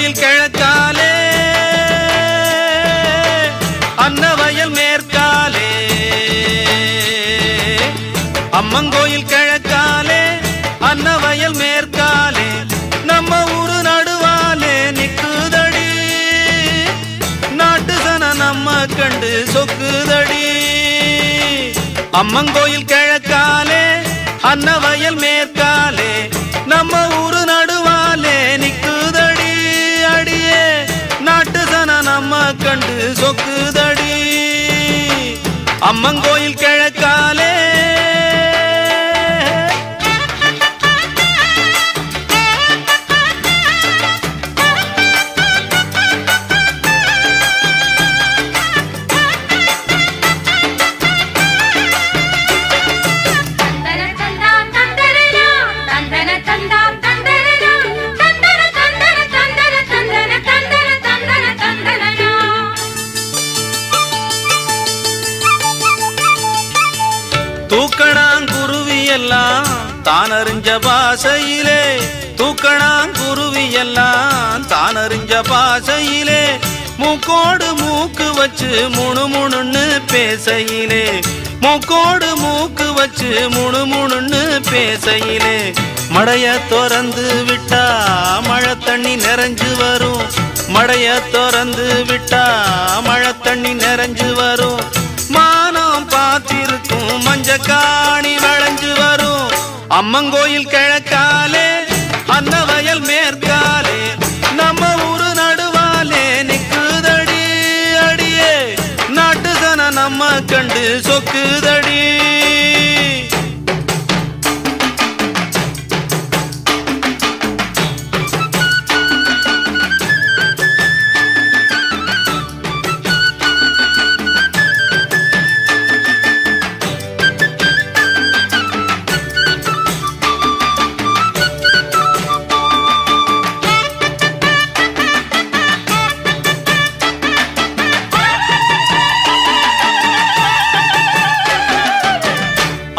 அம்மங்கோயில் கிழக்காலே அன்னவயல் மேற்காலே அம்மங்கோயில் கிழக்காலே அன்னவயல் மேற்காலே நம்ம ஊரு நடுவாலே நிக்குதடி நாட்டு சன நம்ம கண்டு சொக்குதடி அம்மங்கோயில் கிழக்காலே அன்னவயல் மேற்காலே நம்ம ஊரு நடுவாலே நிக்குதடி அடியே நாட்டு சன நம்ம கண்டு சொக்குதடி அம்மங்கோயில் கிழக்காலே தூக்கணாங்குருவி எல்லாம் தானறிஞ்ச பாசையிலே தூக்கணாங்குருவி எல்லாம் தானறிஞ்ச பாசையிலே மூக்கோடு மூக்கு வச்சு முணுமுணுன்னு பேசையிலே மூக்கோடு மூக்கு வச்சு முணுமுணுன்னு பேசையிலே மடைய திறந்து விட்டா மழை தண்ணி நிறைஞ்சு வரும் மடைய திறந்து விட்டா மழை தண்ணி நிறைஞ்சு வரும் மானம் பார்த்திருக்கும் மஞ்சக்காணி வளைஞ்சு வரும் அம்மங்கோயில் கிழக்காலே அன்னவயல் மேற்காலே நம்ம ஊரு நடுவாலே நிக்குதடி அடியே நாட்டு சன நம்ம கண்டு சொக்குதடி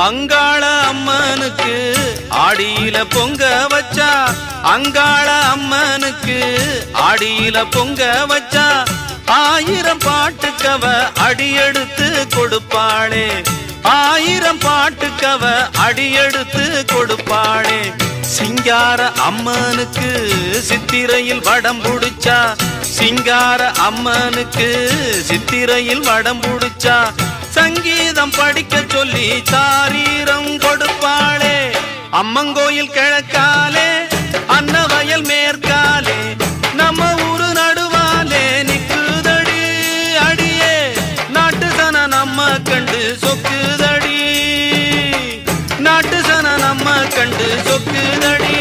அங்காள அம்மனுக்கு ஆடியில பொங்க வச்சா அங்காள அம்மனுக்கு ஆடியில பொங்க வச்சா 1000 பாட்டுக்கவ அடியெடுத்து கொடுப்பாளே 1000 பாட்டுக்கவ அடியெடுத்து கொடுப்பாளே சிங்கார அம்மனுக்கு சித்திரையில் வடம் புடிச்சா சிங்கார அம்மனுக்கு சித்திரையில் வடம் புடிச்சா சங்கீதம் படிக்க சொல்லி சாரீரம் கொடுப்பாளே அம்மங்கோயில் கிழக்காலே அன்னவயல் மேற்காலே நம்ம ஊரு நடுவாலே நிக்குதடி அடியே நாட்டு சன நம்ம கண்டு சொக்குதடி நாட்டு சன நம்ம கண்டு சொக்குதடி